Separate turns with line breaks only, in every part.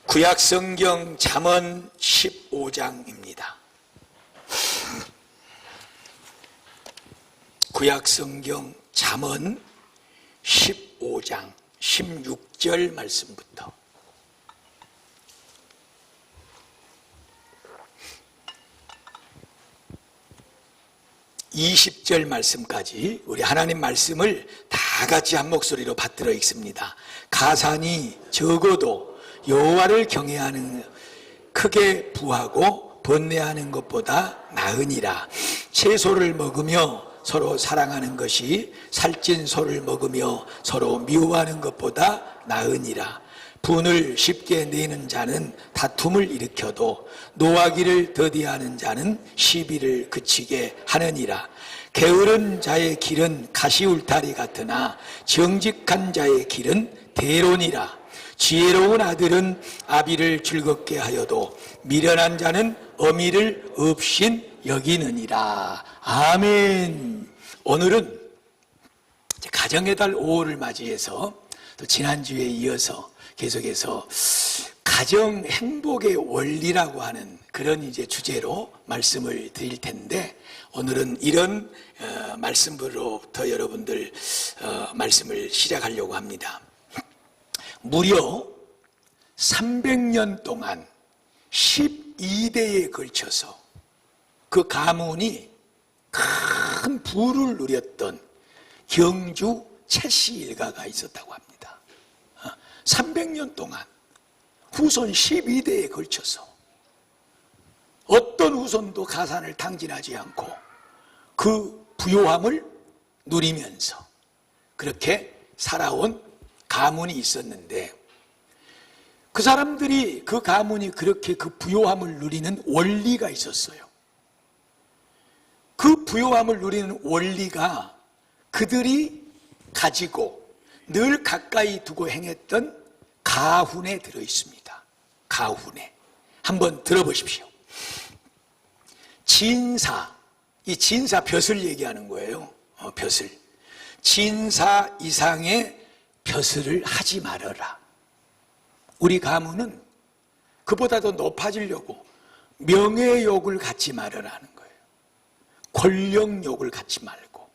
구약성경 잠언 15장입니다. 구약성경 잠언 15장 16절 말씀부터 20절 말씀까지 우리 하나님 말씀을 다 같이 한 목소리로 받들어 읽습니다. 가산이 적어도 여호와를 경외하는 크게 부하고 번뇌하는 것보다 나으니라. 채소를 먹으며 서로 사랑하는 것이 살찐 소를 먹으며 서로 미워하는 것보다 나으니라. 분을 쉽게 내는 자는 다툼을 일으켜도 노하기를 더디하는 자는 시비를 그치게 하느니라. 게으른 자의 길은 가시울타리 같으나 정직한 자의 길은 대론이라. 지혜로운 아들은 아비를 즐겁게 하여도 미련한 자는 어미를 없인 여기느니라. 아멘. 오늘은 가정의 달 5월을 맞이해서 또 지난주에 이어서 계속해서 가정 행복의 원리라고 하는 그런 이제 주제로 말씀을 드릴 텐데, 오늘은 이런 말씀으로부터 여러분들 말씀을 시작하려고 합니다. 무려 300년 동안 12대에 걸쳐서 그 가문이 큰 부를 누렸던 경주 최씨 일가가 있었다고 합니다. 300년 동안 후손 12대에 걸쳐서 어떤 후손도 가산을 탕진하지 않고 그 부요함을 누리면서 그렇게 살아온 가문이 있었는데, 그 사람들이 그 가문이 그렇게 그 부요함을 누리는 원리가 있었어요. 그 부요함을 누리는 원리가 그들이 가지고 늘 가까이 두고 행했던 가훈에 들어 있습니다. 가훈에. 한번 들어보십시오. 진사, 이 진사 벼슬 얘기하는 거예요. 벼슬. 진사 이상의 벼슬을 하지 말아라. 우리 가문은 그보다 더 높아지려고 명예욕을 갖지 말아라는 거예요. 권력욕을 갖지 말고,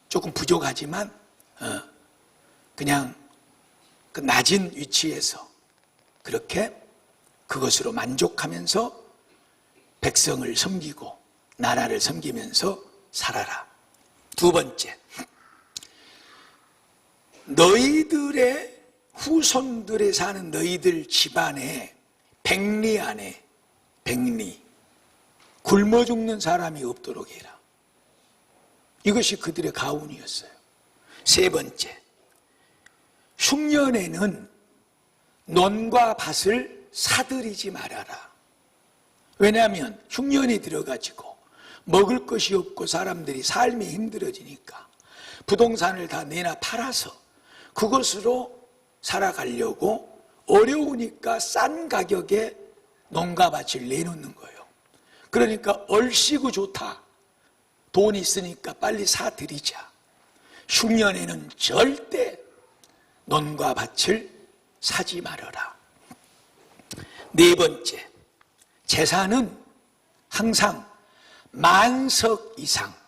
조금 부족하지만 그냥 그 낮은 위치에서 그렇게 그것으로 만족하면서 백성을 섬기고 나라를 섬기면서 살아라. 두 번째, 너희들의 후손들에 사는 너희들 집안에 백리 안에 백리, 굶어 죽는 사람이 없도록 해라. 이것이 그들의 가훈이었어요. 세 번째, 흉년에는 논과 밭을 사들이지 말아라. 왜냐하면 흉년이 들어가지고 먹을 것이 없고 사람들이 삶이 힘들어지니까 부동산을 다 내나 팔아서 그것으로 살아가려고 어려우니까 싼 가격에 농가 밭을 내놓는 거예요. 그러니까 얼씨구 좋다, 돈 있으니까 빨리 사들이자. 흉년에는 절대 논과 밭을 사지 말아라. 네 번째, 재산은 항상 만석 이상.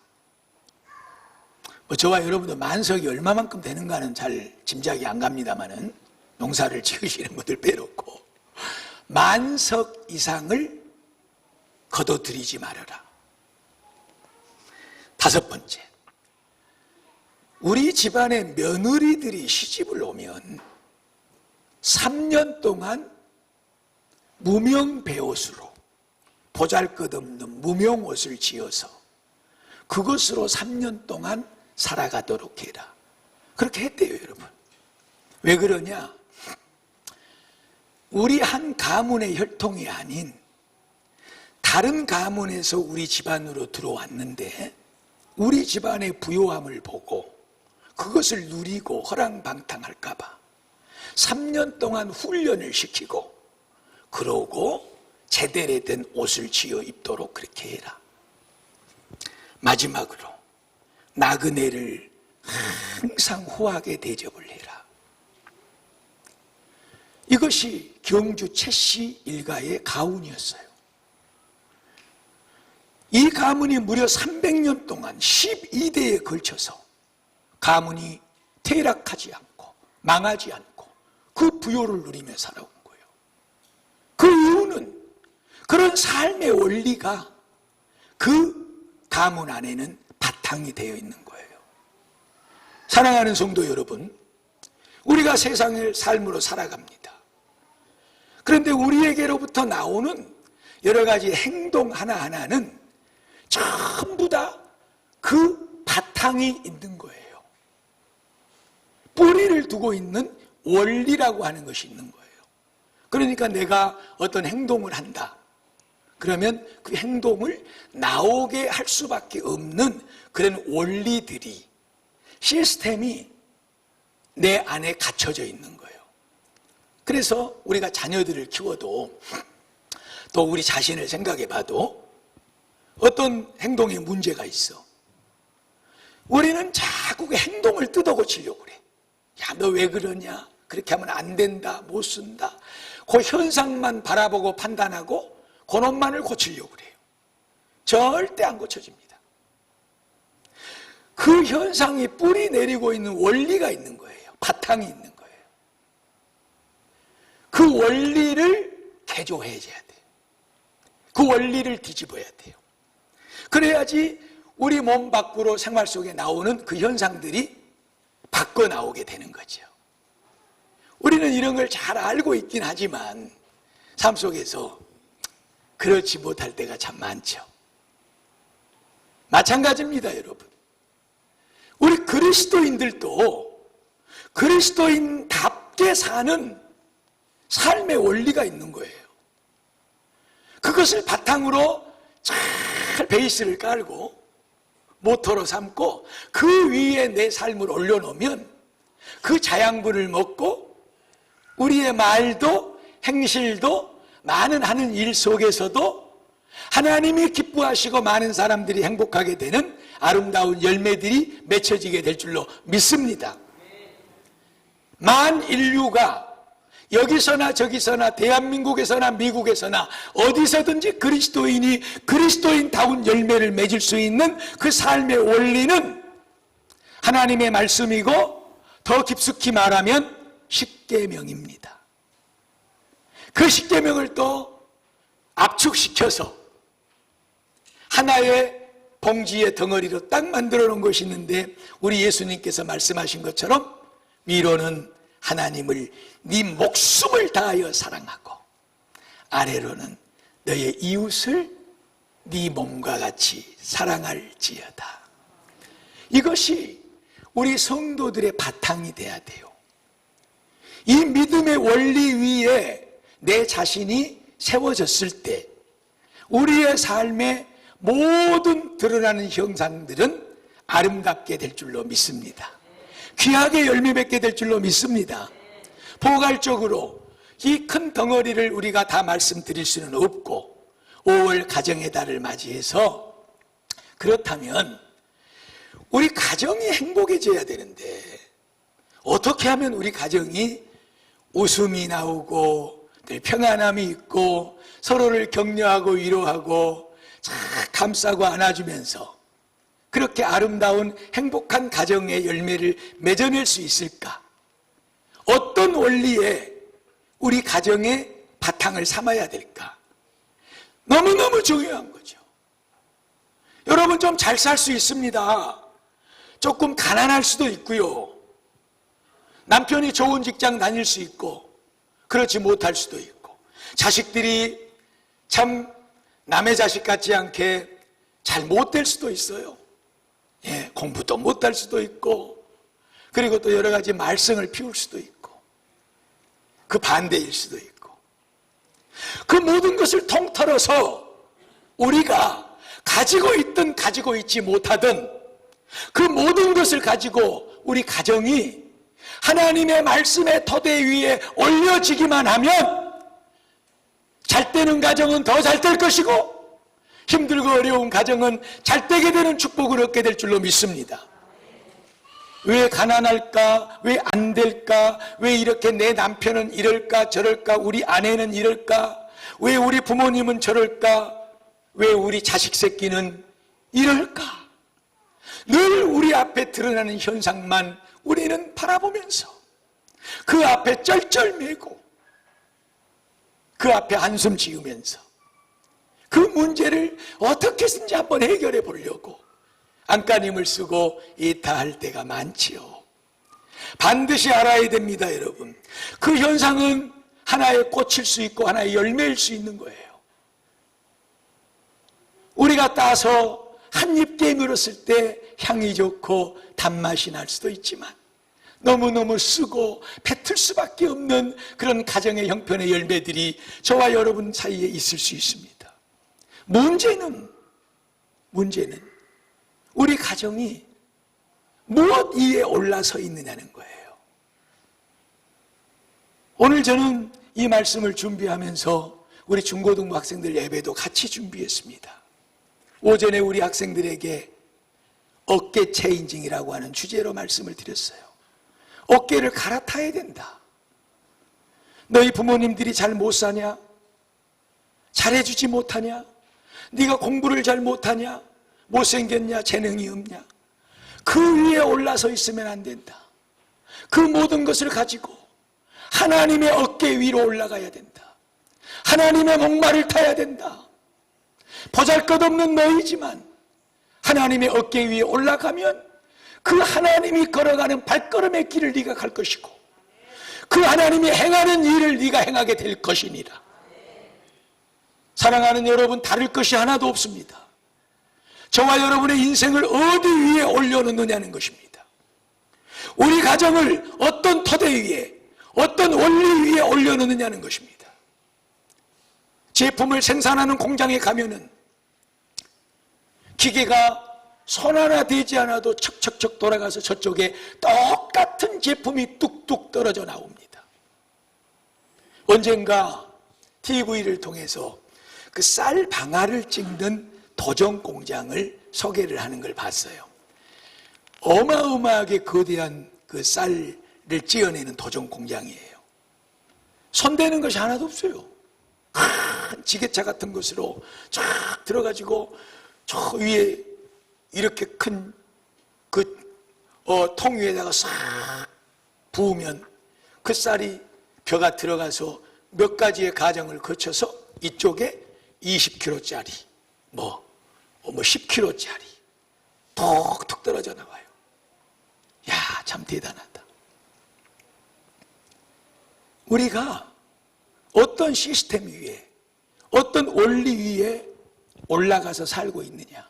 저와 여러분도 만석이 얼마만큼 되는가는 잘 짐작이 안 갑니다만은, 농사를 지으시는 분들 빼놓고 만석 이상을 거둬들이지 말아라. 다섯 번째, 우리 집안의 며느리들이 시집을 오면 3년 동안 무명배옷으로, 보잘것없는 무명옷을 지어서 그것으로 3년 동안 살아가도록 해라. 그렇게 했대요, 여러분. 왜 그러냐? 우리 한 가문의 혈통이 아닌 다른 가문에서 우리 집안으로 들어왔는데 우리 집안의 부요함을 보고 그것을 누리고 허랑방탕할까 봐 3년 동안 훈련을 시키고, 그러고 제대로 된 옷을 지어 입도록 그렇게 해라. 마지막으로, 나그네를 항상 후하게 대접을 해라. 이것이 경주 최씨 일가의 가문이었어요. 이 가문이 무려 300년 동안 12대에 걸쳐서 가문이 퇴락하지 않고 망하지 않고 그 부요를 누리며 살아온 거예요. 그 이유는 그런 삶의 원리가 그 가문 안에는 바탕이 되어 있는 거예요. 사랑하는 성도 여러분, 우리가 세상을 삶으로 살아갑니다. 그런데 우리에게로부터 나오는 여러 가지 행동 하나하나는 전부 다 그 바탕이 있는 거예요. 뿌리를 두고 있는 원리라고 하는 것이 있는 거예요. 그러니까 내가 어떤 행동을 한다. 그러면 그 행동을 나오게 할 수밖에 없는 그런 원리들이, 시스템이 내 안에 갖춰져 있는 거예요. 그래서 우리가 자녀들을 키워도, 또 우리 자신을 생각해 봐도 어떤 행동에 문제가 있어. 우리는 자꾸 그 행동을 뜯어 고치려고 그래. 야, 너 왜 그러냐? 그렇게 하면 안 된다, 못 쓴다. 그 현상만 바라보고 판단하고 그놈만을 고치려고 그래요. 절대 안 고쳐집니다. 그 현상이 뿌리 내리고 있는 원리가 있는 거예요. 바탕이 있는 거예요. 그 원리를 개조해줘야 돼요. 그 원리를 뒤집어야 돼요. 그래야지 우리 몸 밖으로 생활 속에 나오는 그 현상들이 바꿔 나오게 되는 거죠. 우리는 이런 걸 잘 알고 있긴 하지만 삶 속에서 그렇지 못할 때가 참 많죠. 마찬가지입니다, 여러분. 우리 그리스도인들도 그리스도인답게 사는 삶의 원리가 있는 거예요. 그것을 바탕으로 잘 베이스를 깔고 모토로 삼고 그 위에 내 삶을 올려놓으면 그 자양분을 먹고 우리의 말도 행실도 많은 하는 일 속에서도 하나님이 기뻐하시고 많은 사람들이 행복하게 되는 아름다운 열매들이 맺혀지게 될 줄로 믿습니다. 만 인류가 여기서나 저기서나 대한민국에서나 미국에서나 어디서든지 그리스도인이 그리스도인다운 열매를 맺을 수 있는 그 삶의 원리는 하나님의 말씀이고, 더 깊숙이 말하면 십계명입니다. 그 십계명을 또 압축시켜서 하나의 봉지의 덩어리로 딱 만들어 놓은 것이 있는데, 우리 예수님께서 말씀하신 것처럼 위로는 하나님을 네 목숨을 다하여 사랑하고 아래로는 너의 이웃을 네 몸과 같이 사랑할지어다. 이것이 우리 성도들의 바탕이 돼야 돼요. 이 믿음의 원리 위에 내 자신이 세워졌을 때 우리의 삶의 모든 드러나는 형상들은 아름답게 될 줄로 믿습니다. 귀하게 열매 맺게 될 줄로 믿습니다. 포괄적으로 이 큰 덩어리를 우리가 다 말씀드릴 수는 없고 5월 가정의 달을 맞이해서, 그렇다면 우리 가정이 행복해져야 되는데 어떻게 하면 우리 가정이 웃음이 나오고 늘 평안함이 있고 서로를 격려하고 위로하고 잘 감싸고 안아주면서 그렇게 아름다운 행복한 가정의 열매를 맺어낼 수 있을까? 어떤 원리에 우리 가정의 바탕을 삼아야 될까? 너무너무 중요한 거죠. 여러분, 좀 잘 살 수 있습니다. 조금 가난할 수도 있고요. 남편이 좋은 직장 다닐 수 있고 그렇지 못할 수도 있고, 자식들이 참 남의 자식 같지 않게 잘 못 될 수도 있어요. 예, 공부도 못할 수도 있고, 그리고 또 여러 가지 말썽을 피울 수도 있고, 그 반대일 수도 있고, 그 모든 것을 통틀어서 우리가 가지고 있든 가지고 있지 못하든 그 모든 것을 가지고 우리 가정이 하나님의 말씀의 토대 위에 올려지기만 하면 잘 되는 가정은 더 잘 될 것이고, 힘들고 어려운 가정은 잘 되게 되는 축복을 얻게 될 줄로 믿습니다. 왜 가난할까? 왜 안 될까? 왜 이렇게 내 남편은 이럴까 저럴까? 우리 아내는 이럴까? 왜 우리 부모님은 저럴까? 왜 우리 자식 새끼는 이럴까? 늘 우리 앞에 드러나는 현상만 우리는 바라보면서 그 앞에 쩔쩔매고 그 앞에 한숨 지으면서 그 문제를 어떻게든지 한번 해결해 보려고 안간힘을 쓰고 이타할 때가 많지요. 반드시 알아야 됩니다, 여러분. 그 현상은 하나의 꽃일 수 있고 하나의 열매일 수 있는 거예요. 우리가 따서 한 입 깨물었을 때 향이 좋고 단맛이 날 수도 있지만 너무너무 쓰고 뱉을 수밖에 없는 그런 가정의 형편의 열매들이 저와 여러분 사이에 있을 수 있습니다. 문제는 우리 가정이 무엇 위에 올라서 있느냐는 거예요. 오늘 저는 이 말씀을 준비하면서 우리 중고등부 학생들 예배도 같이 준비했습니다. 오전에 우리 학생들에게 어깨 체인징이라고 하는 주제로 말씀을 드렸어요. 어깨를 갈아타야 된다. 너희 부모님들이 잘 못 사냐? 잘해주지 못하냐? 네가 공부를 잘 못하냐? 못생겼냐? 재능이 없냐? 그 위에 올라서 있으면 안 된다. 그 모든 것을 가지고 하나님의 어깨 위로 올라가야 된다. 하나님의 목마를 타야 된다. 보잘것없는 너희지만 하나님의 어깨 위에 올라가면 그 하나님이 걸어가는 발걸음의 길을 네가 갈 것이고 그 하나님이 행하는 일을 네가 행하게 될 것이니라. 사랑하는 여러분, 다를 것이 하나도 없습니다. 저와 여러분의 인생을 어디 위에 올려놓느냐는 것입니다. 우리 가정을 어떤 토대 위에, 어떤 원리 위에 올려놓느냐는 것입니다. 제품을 생산하는 공장에 가면은 기계가 손 하나 대지 않아도 척척척 돌아가서 저쪽에 똑같은 제품이 뚝뚝 떨어져 나옵니다. 언젠가 TV를 통해서 그 쌀 방아를 찍는 도정 공장을 소개를 하는 걸 봤어요. 어마어마하게 거대한 그 쌀을 찌어내는 도정 공장이에요. 손대는 것이 하나도 없어요. 큰 지게차 같은 것으로 쫙 들어가지고 저 위에 이렇게 큰 그 통 위에다가 싹 부으면 그 쌀이 벼가 들어가서 몇 가지의 과정을 거쳐서 이쪽에 20kg짜리 뭐 10kg짜리 톡톡 떨어져 나와요. 야, 참 대단하다. 우리가 어떤 시스템 위에, 어떤 원리 위에 올라가서 살고 있느냐.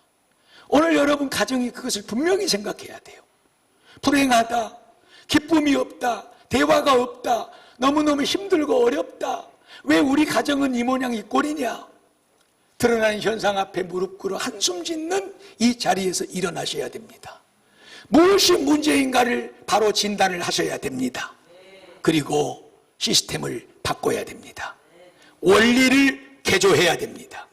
오늘 여러분 가정이 그것을 분명히 생각해야 돼요. 불행하다, 기쁨이 없다, 대화가 없다, 너무너무 힘들고 어렵다. 왜 우리 가정은 이 모양 이 꼴이냐? 드러나는 현상 앞에 무릎 꿇어 한숨 짓는 이 자리에서 일어나셔야 됩니다. 무엇이 문제인가를 바로 진단을 하셔야 됩니다. 그리고 시스템을 바꿔야 됩니다. 원리를 개조해야 됩니다.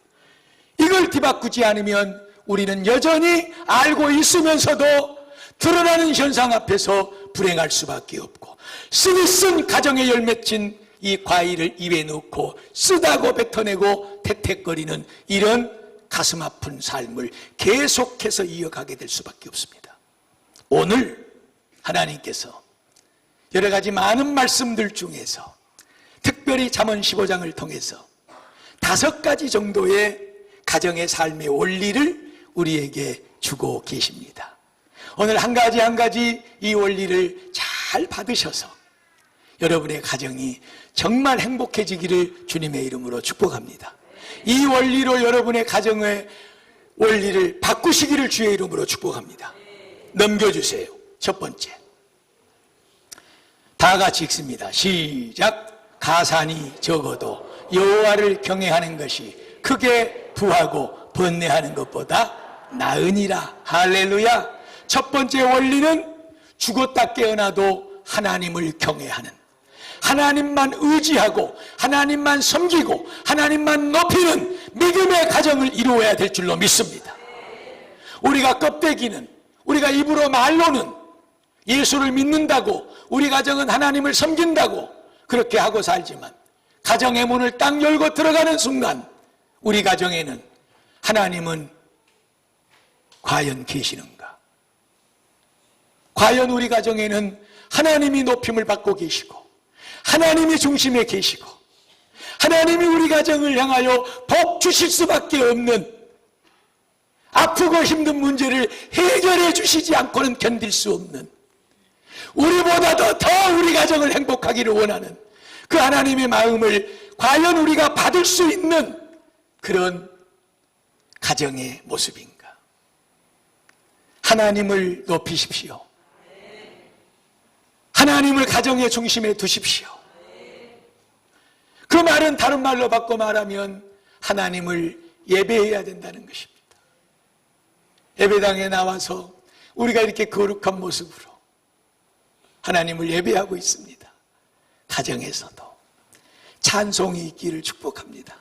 이걸 뒤바꾸지 않으면 우리는 여전히 알고 있으면서도 드러나는 현상 앞에서 불행할 수밖에 없고 쓰디 쓴 가정에 열맺힌 이 과일을 입에 넣고 쓰다고 뱉어내고 태택거리는 이런 가슴 아픈 삶을 계속해서 이어가게 될 수밖에 없습니다. 오늘 하나님께서 여러 가지 많은 말씀들 중에서 특별히 잠언 15장을 통해서 5가지 정도의 가정의 삶의 원리를 우리에게 주고 계십니다. 오늘 한 가지 한 가지 이 원리를 잘 받으셔서 여러분의 가정이 정말 행복해지기를 주님의 이름으로 축복합니다. 이 원리로 여러분의 가정의 원리를 바꾸시기를 주의 이름으로 축복합니다. 넘겨주세요. 첫 번째, 다 같이 읽습니다. 시작. 가산이 적어도 여호와를 경외하는 것이 크게 부하고 번뇌하는 것보다 나으니라. 할렐루야. 첫 번째 원리는 죽었다 깨어나도 하나님을 경외하는, 하나님만 의지하고 하나님만 섬기고 하나님만 높이는 믿음의 가정을 이루어야 될 줄로 믿습니다. 우리가 껍데기는, 우리가 입으로 말로는 예수를 믿는다고, 우리 가정은 하나님을 섬긴다고 그렇게 하고 살지만 가정의 문을 딱 열고 들어가는 순간 우리 가정에는 하나님은 과연 계시는가? 과연 우리 가정에는 하나님이 높임을 받고 계시고 하나님이 중심에 계시고 하나님이 우리 가정을 향하여 복 주실 수밖에 없는, 아프고 힘든 문제를 해결해 주시지 않고는 견딜 수 없는, 우리보다도 더 우리 가정을 행복하기를 원하는 그 하나님의 마음을 과연 우리가 받을 수 있는 그런 가정의 모습인가? 하나님을 높이십시오. 하나님을 가정의 중심에 두십시오. 그 말은 다른 말로 바꿔 말하면 하나님을 예배해야 된다는 것입니다. 예배당에 나와서 우리가 이렇게 거룩한 모습으로 하나님을 예배하고 있습니다. 가정에서도 찬송이 있기를 축복합니다.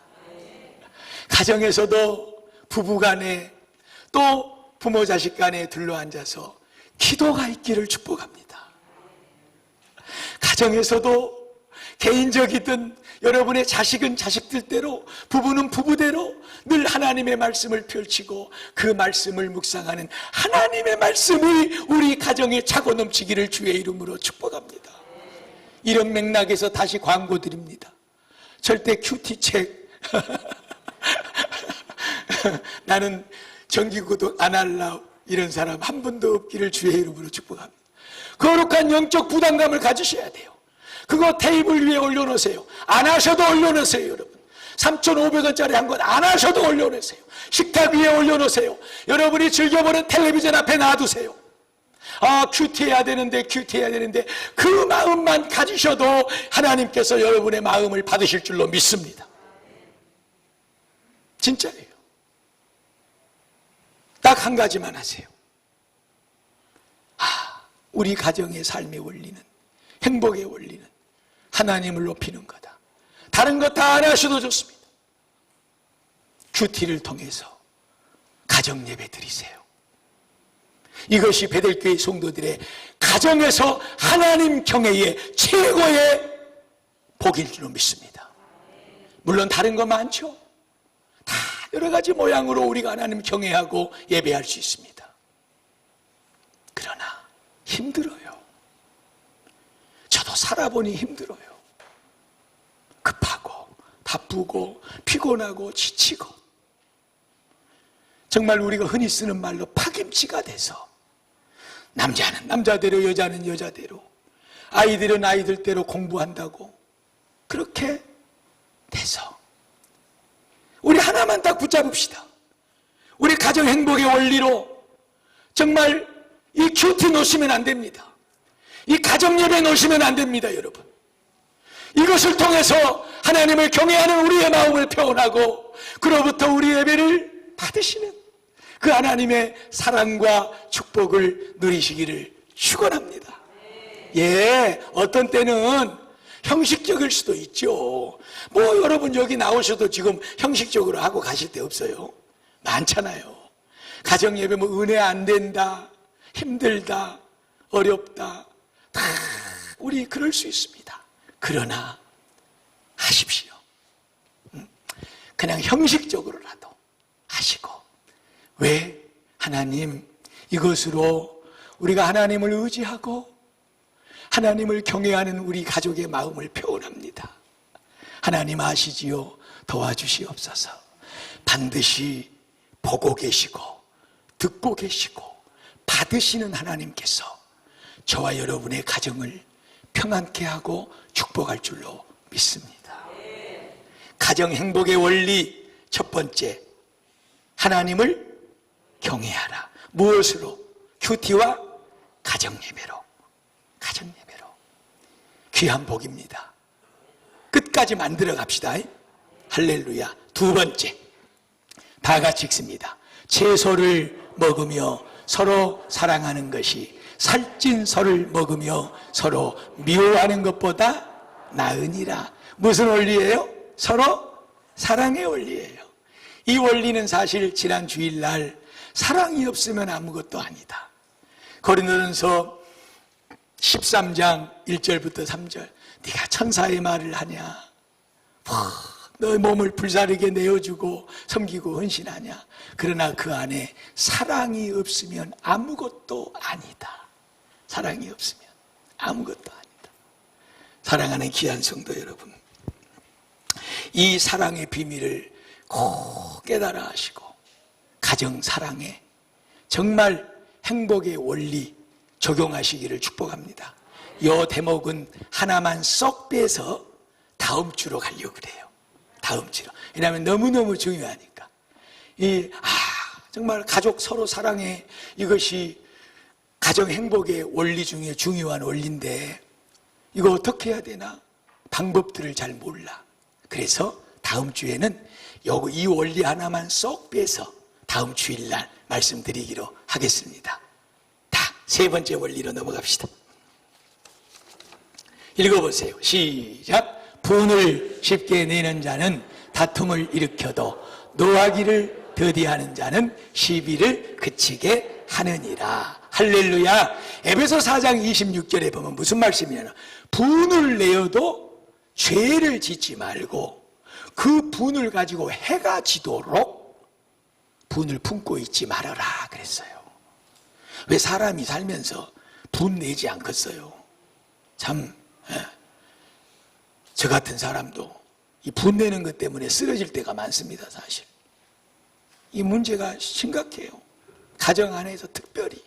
가정에서도 부부간에 또 부모 자식 간에 둘러앉아서 기도가 있기를 축복합니다. 가정에서도 개인적이든 여러분의 자식은 자식들대로, 부부는 부부대로 늘 하나님의 말씀을 펼치고 그 말씀을 묵상하는 하나님의 말씀이 우리 가정에 차고 넘치기를 주의 이름으로 축복합니다. 이런 맥락에서 다시 광고 드립니다. 절대 큐티책 나는 정기구독 안 할라 이런 사람 한 분도 없기를 주의 이름으로 축복합니다. 거룩한 영적 부담감을 가지셔야 돼요. 그거 테이블 위에 올려놓으세요. 안 하셔도 올려놓으세요. 여러분 3,500원짜리 한 건 안 하셔도 올려놓으세요. 식탁 위에 올려놓으세요. 여러분이 즐겨보는 텔레비전 앞에 놔두세요. 큐티해야 되는데 그 마음만 가지셔도 하나님께서 여러분의 마음을 받으실 줄로 믿습니다. 진짜예요. 딱 한 가지만 하세요. 우리 가정의 삶의 원리는, 행복의 원리는 하나님을 높이는 거다. 다른 것 다 안 하셔도 좋습니다. 큐티를 통해서 가정 예배 드리세요. 이것이 베델교회 성도들의 가정에서 하나님 경외의 최고의 복일 줄로 믿습니다. 물론 다른 거 많죠. 다 여러 가지 모양으로 우리가 하나님 경외하고 예배할 수 있습니다. 그러나 힘들어요. 저도 살아보니 힘들어요. 급하고 바쁘고 피곤하고 지치고 정말 우리가 흔히 쓰는 말로 파김치가 돼서 남자는 남자대로 여자는 여자대로 아이들은 아이들대로 공부한다고 그렇게 돼서 우리 하나만 딱 붙잡읍시다. 우리 가정 행복의 원리로 정말 이 큐티 놓으시면 안 됩니다. 이 가정 예배 놓으시면 안 됩니다, 여러분. 이것을 통해서 하나님을 경외하는 우리의 마음을 표현하고 그로부터 우리 예배를 받으시는 그 하나님의 사랑과 축복을 누리시기를 축원합니다. 예, 어떤 때는 형식적일 수도 있죠. 뭐 여러분 여기 나오셔도 지금 형식적으로 하고 가실 데 없어요. 많잖아요. 가정 예배 뭐 은혜 안 된다, 힘들다, 어렵다, 다 우리 그럴 수 있습니다. 그러나 하십시오. 그냥 형식적으로라도 하시고. 왜? 하나님, 이것으로 우리가 하나님을 의지하고 하나님을 경외하는 우리 가족의 마음을 표현합니다. 하나님 아시지요? 도와주시옵소서. 반드시 보고 계시고 듣고 계시고 받으시는 하나님께서 저와 여러분의 가정을 평안케 하고 축복할 줄로 믿습니다. 가정 행복의 원리 첫 번째, 하나님을 경외하라. 무엇으로? 큐티와 가정 예배로. 가정 예배로. 귀한 복입니다. 끝까지 만들어 갑시다. 할렐루야. 두 번째, 다 같이 읽습니다. 채소를 먹으며 서로 사랑하는 것이 살찐 설을 먹으며 서로 미워하는 것보다 나으니라. 무슨 원리예요? 서로 사랑의 원리예요. 이 원리는 사실 지난 주일날 사랑이 없으면 아무것도 아니다. 고린도전서 13장 1절부터 3절. 네가 천사의 말을 하냐? 너의 몸을 불사르게 내어주고 섬기고 헌신하냐? 그러나 그 안에 사랑이 없으면 아무것도 아니다. 사랑이 없으면 아무것도 아니다. 사랑하는 귀한 성도 여러분, 이 사랑의 비밀을 꼭 깨달아 하시고 가정 사랑에 정말 행복의 원리 적용하시기를 축복합니다. 이 대목은 하나만 쏙 빼서 다음 주로 가려고 그래요. 다음 주로. 왜냐하면 너무너무 중요하니까. 정말 가족 서로 사랑해. 이것이 가정 행복의 원리 중에 중요한 원리인데 이거 어떻게 해야 되나? 방법들을 잘 몰라. 그래서 다음 주에는 이 원리 하나만 쏙 빼서 다음 주일날 말씀드리기로 하겠습니다. 세 번째 원리로 넘어갑시다. 읽어보세요. 시작. 분을 쉽게 내는 자는 다툼을 일으켜도 노하기를 더디하는 자는 시비를 그치게 하느니라. 할렐루야. 에베소 4장 26절에 보면 무슨 말씀이냐면 분을 내어도 죄를 짓지 말고 그 분을 가지고 해가 지도록 분을 품고 있지 말아라 그랬어요. 왜 사람이 살면서 분 내지 않겠어요? 참, 저 같은 사람도 이 분 내는 것 때문에 쓰러질 때가 많습니다, 사실. 이 문제가 심각해요. 가정 안에서 특별히.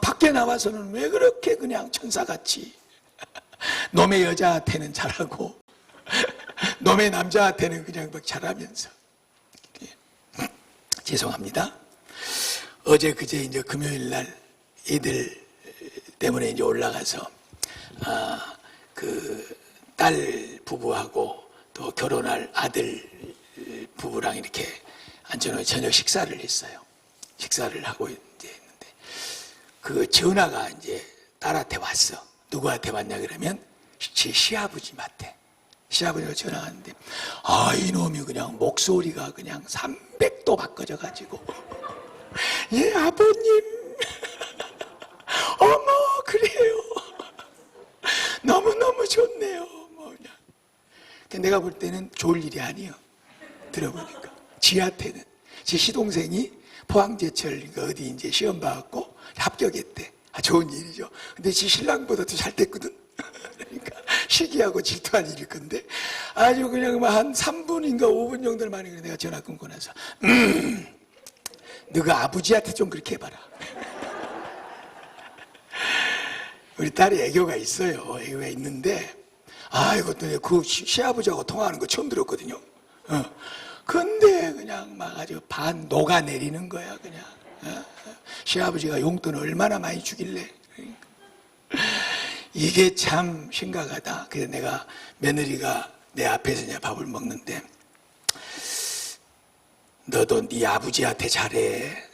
밖에 나와서는 왜 그렇게 그냥 천사같이 놈의 여자한테는 잘하고 놈의 남자한테는 그냥 막 잘하면서. 죄송합니다. 어제 그제 이제 금요일 날 애들 때문에 이제 올라가서 그 딸 부부하고 또 결혼할 아들 부부랑 이렇게 앉혀놓은 저녁 식사를 했어요. 식사를 하고 이제 했는데 그 전화가 이제 딸한테 왔어. 누구한테 왔냐 그러면 제 시아버지한테. 시아버지가 전화가 왔는데 이놈이 그냥 목소리가 그냥 300도 바꿔져 가지고 예, 아버님. 어머, 그래요. 너무너무 좋네요. 내가 볼 때는 좋을 일이 아니에요. 들어보니까. 지한테는. 제 시동생이 포항제철 어디 이제 시험 봐갖고 합격했대. 좋은 일이죠. 근데 지 신랑보다도 잘 됐거든. 그러니까 시기하고 질투할 일일 건데 아주 그냥 한 3분인가 5분 정도 만에 내가 전화 끊고 나서 너가 아버지한테 좀 그렇게 해봐라. 우리 딸이 애교가 있어요. 애교가 있는데 이것도 그 시아버지하고 통화하는 거 처음 들었거든요. 근데 그냥 막 아주 반 녹아내리는 거야 그냥. 시아버지가 용돈 얼마나 많이 주길래. 그러니까. 이게 참 심각하다. 그래서 내가 며느리가 내 앞에서 이제 밥을 먹는데 너도 네 아버지한테 잘해.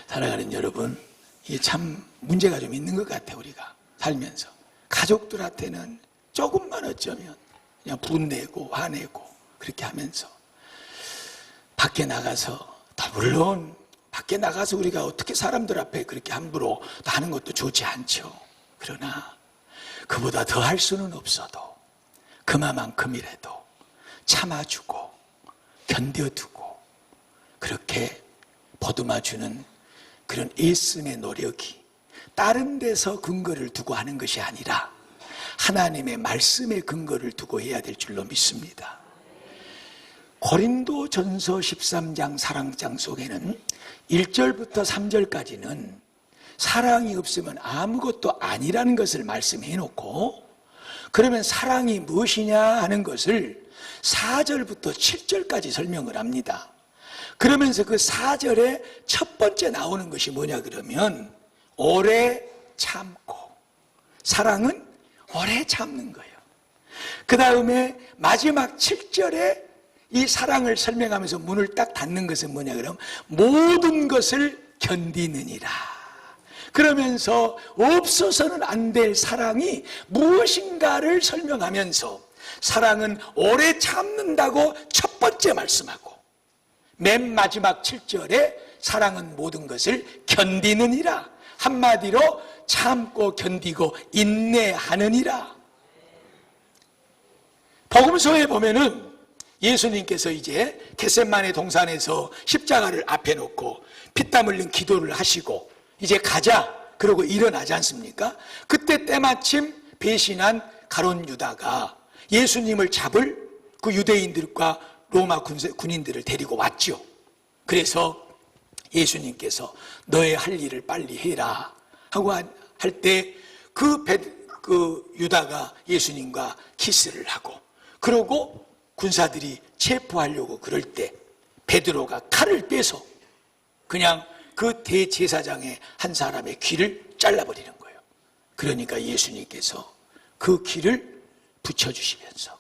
사랑하는 여러분, 이게 참 문제가 좀 있는 것 같아. 우리가 살면서 가족들한테는 조금만 어쩌면 그냥 분내고 화내고 그렇게 하면서 밖에 나가서 물론 밖에 나가서 우리가 어떻게 사람들 앞에 그렇게 함부로 하는 것도 좋지 않죠. 그러나 그보다 더 할 수는 없어도 그만큼이라도 참아주고 견뎌두고 그렇게 보듬어주는 그런 애씀의 노력이 다른 데서 근거를 두고 하는 것이 아니라 하나님의 말씀의 근거를 두고 해야 될 줄로 믿습니다. 고린도전서 13장 사랑장 속에는 1절부터 3절까지는 사랑이 없으면 아무것도 아니라는 것을 말씀해 놓고 그러면 사랑이 무엇이냐 하는 것을 4절부터 7절까지 설명을 합니다. 그러면서 그 4절에 첫 번째 나오는 것이 뭐냐 그러면 오래 참고, 사랑은 오래 참는 거예요. 그 다음에 마지막 7절에 이 사랑을 설명하면서 문을 딱 닫는 것은 뭐냐 그러면 모든 것을 견디느니라. 그러면서 없어서는 안 될 사랑이 무엇인가를 설명하면서 사랑은 오래 참는다고 첫 번째 말씀하고 맨 마지막 7절에 사랑은 모든 것을 견디느니라 한마디로 참고 견디고 인내하느니라. 복음서에 보면은 예수님께서 이제 겟세마네 동산에서 십자가를 앞에 놓고 피땀 흘린 기도를 하시고 이제 가자 그러고 일어나지 않습니까? 그때 때마침 배신한 가룟 유다가 예수님을 잡을 그 유대인들과 로마 군인들을 데리고 왔죠. 그래서 예수님께서 너의 할 일을 빨리 해라 하고 할 때 그 유다가 예수님과 키스를 하고 그러고 군사들이 체포하려고 그럴 때 베드로가 칼을 빼서 그냥 그 대제사장의 한 사람의 귀를 잘라버리는 거예요. 그러니까 예수님께서 그 귀를 붙여주시면서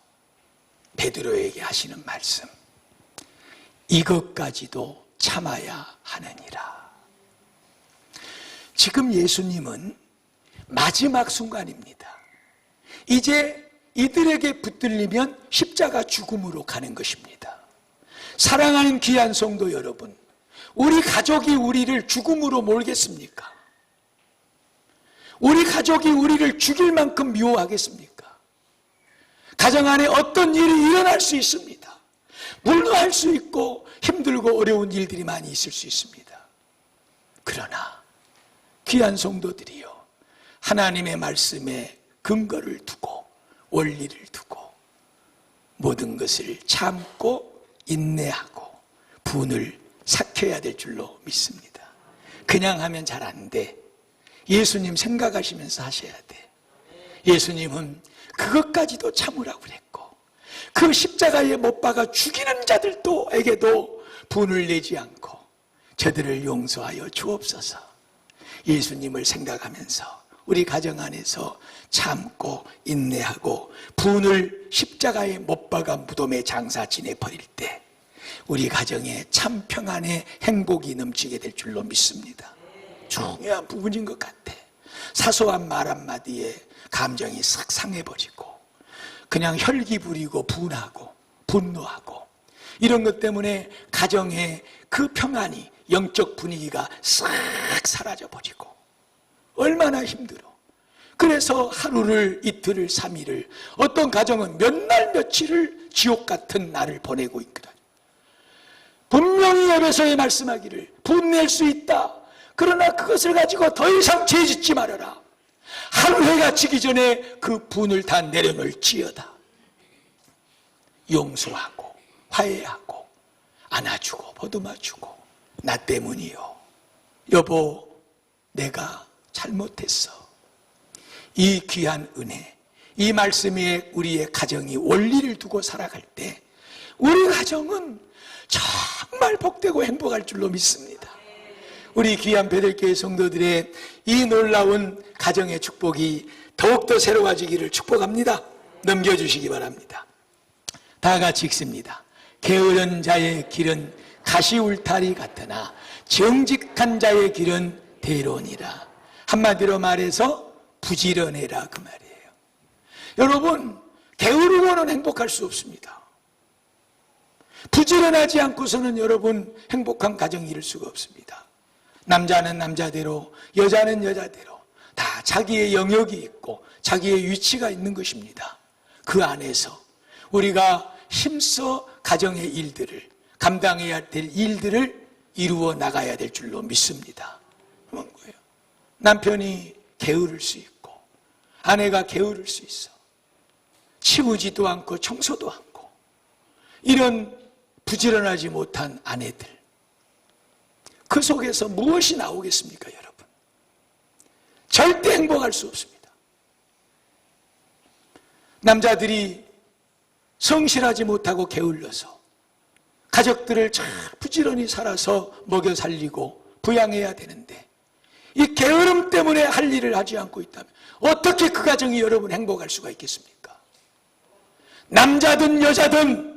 베드로에게 하시는 말씀, 이것까지도 참아야 하느니라. 지금 예수님은 마지막 순간입니다. 이제 이들에게 붙들리면 십자가 죽음으로 가는 것입니다. 사랑하는 귀한 성도 여러분, 우리 가족이 우리를 죽음으로 몰겠습니까? 우리 가족이 우리를 죽일 만큼 미워하겠습니까? 가정 안에 어떤 일이 일어날 수 있습니다. 물러할 수 있고 힘들고 어려운 일들이 많이 있을 수 있습니다. 그러나 귀한 성도들이요, 하나님의 말씀에 근거를 두고 원리를 두고 모든 것을 참고 인내하고 분을 삭혀야 될 줄로 믿습니다. 그냥 하면 잘 안 돼. 예수님 생각하시면서 하셔야 돼. 예수님은 그것까지도 참으라고 그랬고 그 십자가에 못 박아 죽이는 자들에게도 분을 내지 않고 저들을 용서하여 주옵소서. 예수님을 생각하면서 우리 가정 안에서 참고 인내하고 분을 십자가에 못 박아 무덤에 장사 지내버릴 때 우리 가정에 참 평안의 행복이 넘치게 될 줄로 믿습니다. 중요한 부분인 것 같아. 사소한 말 한마디에 감정이 싹 상해버리고 그냥 혈기 부리고 분하고 분노하고 이런 것 때문에 가정의 그 평안이, 영적 분위기가 싹 사라져버리고 얼마나 힘들어. 그래서 하루를, 이틀을, 3일을, 어떤 가정은 몇 날 며칠을 지옥 같은 날을 보내고 있거든. 분명히 에베소에 말씀하기를 분낼 수 있다. 그러나 그것을 가지고 더 이상 죄짓지 말아라. 하루 해가 지기 전에 그 분을 다 내려놓을지어다. 용서하고 화해하고 안아주고 보듬어주고 나 때문이요. 여보, 내가 잘못했어. 이 귀한 은혜, 이 말씀에 우리의 가정이 원리를 두고 살아갈 때 우리 가정은 정말 복되고 행복할 줄로 믿습니다. 우리 귀한 베델교회 성도들의 이 놀라운 가정의 축복이 더욱더 새로워지기를 축복합니다. 넘겨주시기 바랍니다. 다 같이 읽습니다. 게으른 자의 길은 가시울타리 같으나 정직한 자의 길은 대로니라. 한마디로 말해서 부지런해라 그 말이에요. 여러분, 게으르고는 행복할 수 없습니다. 부지런하지 않고서는 여러분 행복한 가정 이룰 수가 없습니다. 남자는 남자대로, 여자는 여자대로 다 자기의 영역이 있고 자기의 위치가 있는 것입니다. 그 안에서 우리가 힘써 가정의 일들을, 감당해야 될 일들을 이루어 나가야 될 줄로 믿습니다. 그런 거예요. 남편이 게으를 수 있고 아내가 게으를 수 있어. 치우지도 않고 청소도 않고 이런 부지런하지 못한 아내들, 그 속에서 무엇이 나오겠습니까, 여러분? 절대 행복할 수 없습니다. 남자들이 성실하지 못하고 게을러서 가족들을 참 부지런히 살아서 먹여 살리고 부양해야 되는데 이 게으름 때문에 할 일을 하지 않고 있다면 어떻게 그 가정이 여러분 행복할 수가 있겠습니까? 남자든 여자든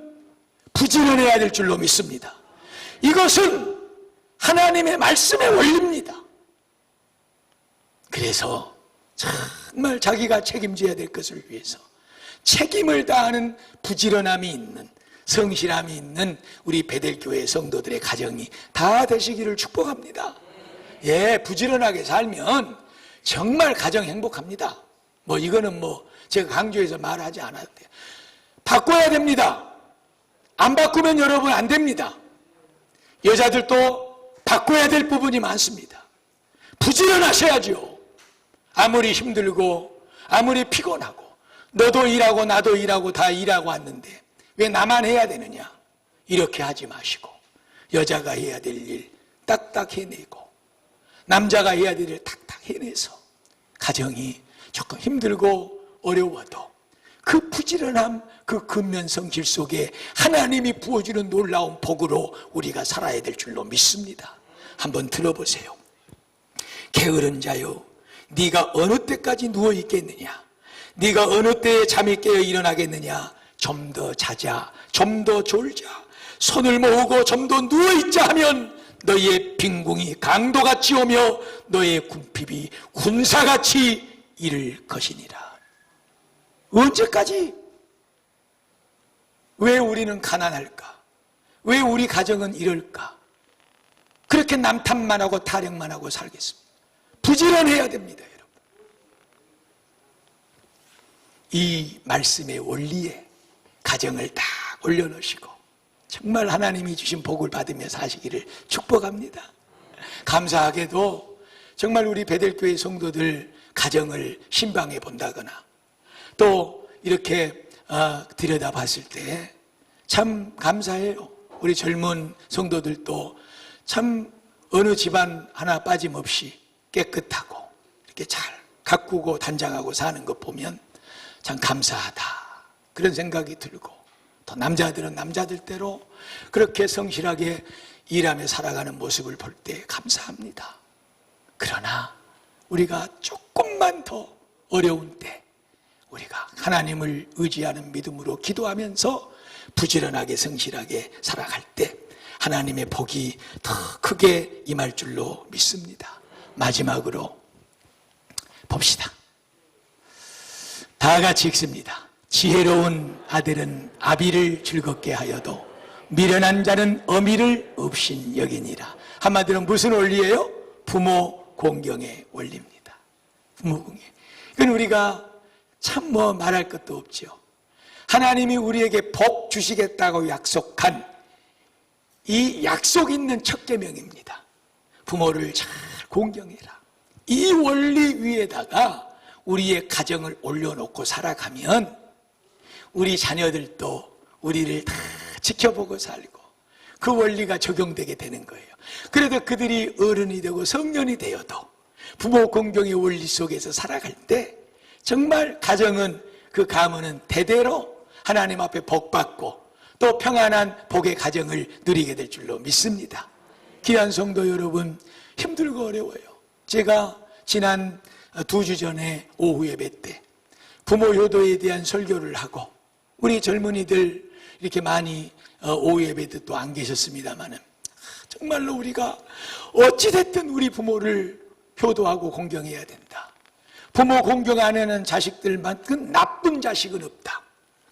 부지런해야 될 줄로 믿습니다. 이것은 하나님의 말씀의 원리입니다. 그래서 정말 자기가 책임져야 될 것을 위해서 책임을 다하는 부지런함이 있는, 성실함이 있는 우리 베델교회 성도들의 가정이 다 되시기를 축복합니다. 부지런하게 살면 정말 가정 행복합니다. 이거는 제가 강조해서 말하지 않아도 돼요. 바꿔야 됩니다. 안 바꾸면 여러분 안 됩니다. 여자들도 바꿔야 될 부분이 많습니다. 부지런하셔야죠. 아무리 힘들고 아무리 피곤하고 너도 일하고 나도 일하고 다 일하고 왔는데 왜 나만 해야 되느냐, 이렇게 하지 마시고 여자가 해야 될 일 딱딱 해내고 남자가 해야 될 일 딱딱 해내서 가정이 조금 힘들고 어려워도 그 부지런함, 그 근면성질 속에 하나님이 부어주는 놀라운 복으로 우리가 살아야 될 줄로 믿습니다. 한번 들어보세요. 게으른 자여, 네가 어느 때까지 누워 있겠느냐? 네가 어느 때에 잠이 깨어 일어나겠느냐? 좀 더 자자, 좀 더 졸자, 손을 모으고 좀 더 누워있자 하면 너희의 빈궁이 강도같이 오며 너희의 궁핍이 군사같이 이를 것이니라. 언제까지? 왜 우리는 가난할까? 왜 우리 가정은 이럴까? 그렇게 남탓만 하고 타령만 하고 살겠습니다. 부지런해야 됩니다, 여러분. 이 말씀의 원리에 가정을 다 올려놓으시고 정말 하나님이 주신 복을 받으며 사시기를 축복합니다. 감사하게도 정말 우리 베델교회 성도들 가정을 신방해 본다거나 또 이렇게 들여다봤을 때 참 감사해요. 우리 젊은 성도들도 참 어느 집안 하나 빠짐없이 깨끗하고 이렇게 잘 가꾸고 단장하고 사는 것 보면 참 감사하다, 그런 생각이 들고, 또 남자들은 남자들대로 그렇게 성실하게 일하며 살아가는 모습을 볼 때 감사합니다. 그러나 우리가 조금만 더 어려운 때 우리가 하나님을 의지하는 믿음으로 기도하면서 부지런하게 성실하게 살아갈 때 하나님의 복이 더 크게 임할 줄로 믿습니다. 마지막으로 봅시다. 다 같이 읽습니다. 지혜로운 아들은 아비를 즐겁게 하여도 미련한 자는 어미를 없인 여기니라. 한마디로 무슨 원리예요? 부모 공경의 원리입니다. 부모 공경. 이건 우리가 참 말할 것도 없죠. 하나님이 우리에게 복 주시겠다고 약속한 이 약속 있는 첫 계명입니다. 부모를 잘 공경해라. 이 원리 위에다가 우리의 가정을 올려놓고 살아가면 우리 자녀들도 우리를 다 지켜보고 살고 그 원리가 적용되게 되는 거예요. 그래도 그들이 어른이 되고 성년이 되어도 부모 공경의 원리 속에서 살아갈 때 정말 가정은, 그 가문은 대대로 하나님 앞에 복받고 또 평안한 복의 가정을 누리게 될 줄로 믿습니다. 귀한 성도 여러분, 힘들고 어려워요. 제가 지난 2주 전에 오후 예배 때 부모 효도에 대한 설교를 하고 우리 젊은이들 이렇게 많이 오후 예배도 또 안 계셨습니다만은 정말로 우리가 어찌됐든 우리 부모를 효도하고 공경해야 된다. 부모 공경 안 하는 자식들만큼 나쁜 자식은 없다.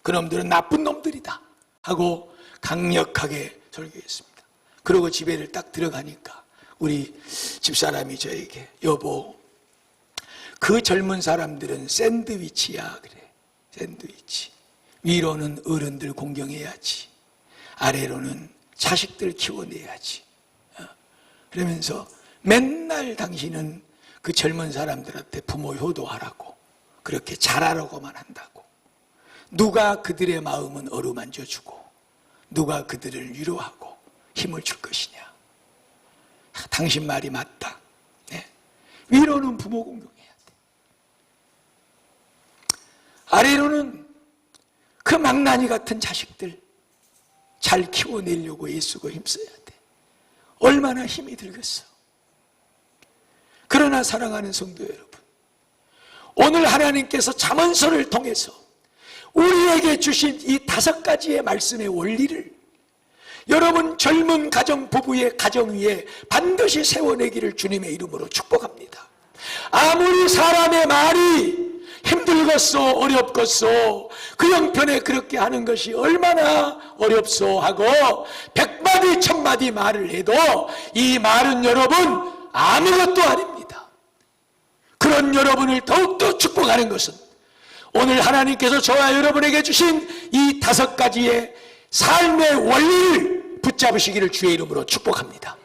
그놈들은 나쁜 놈들이다 하고 강력하게 설교했습니다. 그러고 집에를 딱 들어가니까 우리 집사람이 저에게, 여보, 그 젊은 사람들은 샌드위치야, 그래. 샌드위치. 위로는 어른들 공경해야지, 아래로는 자식들 키워내야지. 그러면서 맨날 당신은 그 젊은 사람들한테 부모 효도하라고, 그렇게 잘하라고만 한다고. 누가 그들의 마음은 어루만져주고 누가 그들을 위로하고 힘을 줄 것이냐. 당신 말이 맞다. 네. 위로는 부모 공경해야 돼. 아래로는 그 망나니 같은 자식들 잘 키워내려고 애쓰고 힘써야 돼. 얼마나 힘이 들겠어. 그러나 사랑하는 성도 여러분, 오늘 하나님께서 잠언서를 통해서 우리에게 주신 이 5가지의 말씀의 원리를 여러분 젊은 가정 부부의 가정 위에 반드시 세워내기를 주님의 이름으로 축복합니다. 아무리 사람의 말이 힘들겠소 어렵겠소 그 형편에 그렇게 하는 것이 얼마나 어렵소 하고 100마디 1000마디 말을 해도 이 말은 여러분 아무것도 아닙니다. 그런 여러분을 더욱더 축복하는 것은 오늘 하나님께서 저와 여러분에게 주신 이 5가지의 삶의 원리를 붙잡으시기를 주의 이름으로 축복합니다.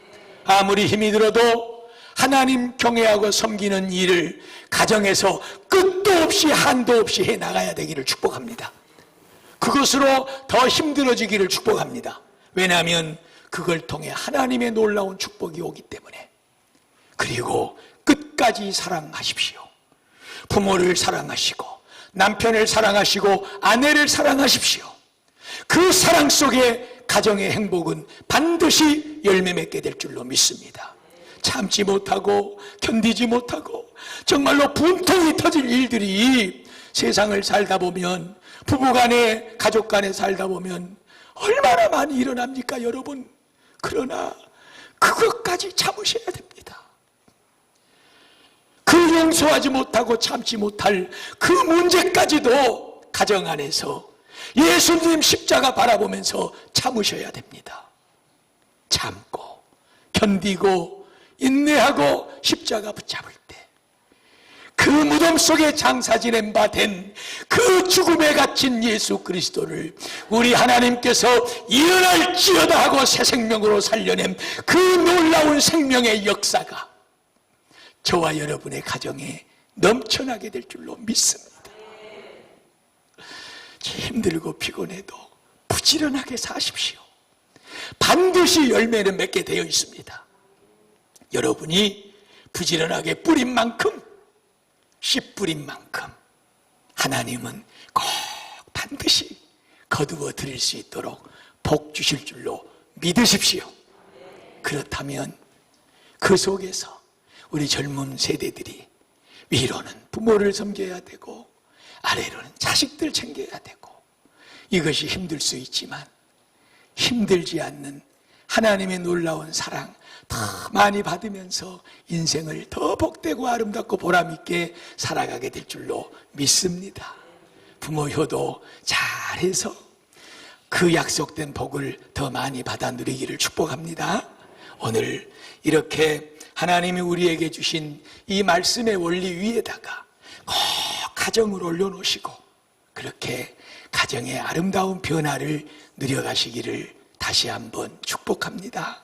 아무리 힘이 들어도 하나님 경외하고 섬기는 일을 가정에서 끝도 없이 한도 없이 해나가야 되기를 축복합니다. 그것으로 더 힘들어지기를 축복합니다. 왜냐하면 그걸 통해 하나님의 놀라운 축복이 오기 때문에. 그리고 끝까지 사랑하십시오. 부모를 사랑하시고 남편을 사랑하시고 아내를 사랑하십시오. 그 사랑 속에 가정의 행복은 반드시 열매 맺게 될 줄로 믿습니다. 참지 못하고 견디지 못하고 정말로 분통이 터질 일들이 세상을 살다 보면, 부부간에 가족간에 살다 보면 얼마나 많이 일어납니까 여러분. 그러나 그것까지 참으셔야 됩니다. 그 용서하지 못하고 참지 못할 그 문제까지도 가정 안에서 예수님 십자가 바라보면서 참으셔야 됩니다. 참고 견디고 인내하고 십자가 붙잡을 때 그 무덤 속에 장사 지낸 바 된 그 죽음에 갇힌 예수 그리스도를 우리 하나님께서 일어날지어다 하고 새 생명으로 살려낸 그 놀라운 생명의 역사가 저와 여러분의 가정에 넘쳐나게 될 줄로 믿습니다. 힘들고 피곤해도 부지런하게 사십시오. 반드시 열매는 맺게 되어 있습니다. 여러분이 부지런하게 뿌린 만큼, 씨 뿌린 만큼 하나님은 꼭 반드시 거두어 드릴 수 있도록 복 주실 줄로 믿으십시오. 그렇다면 그 속에서 우리 젊은 세대들이 위로는 부모를 섬겨야 되고 아래로는 자식들 챙겨야 되고, 이것이 힘들 수 있지만 힘들지 않는 하나님의 놀라운 사랑 더 많이 받으면서 인생을 더 복되고 아름답고 보람있게 살아가게 될 줄로 믿습니다. 부모 효도 잘해서 그 약속된 복을 더 많이 받아 누리기를 축복합니다. 오늘 이렇게 하나님이 우리에게 주신 이 말씀의 원리 위에다가 꼭 가정을 올려놓으시고 그렇게 가정의 아름다운 변화를 누려가시기를 다시 한번 축복합니다.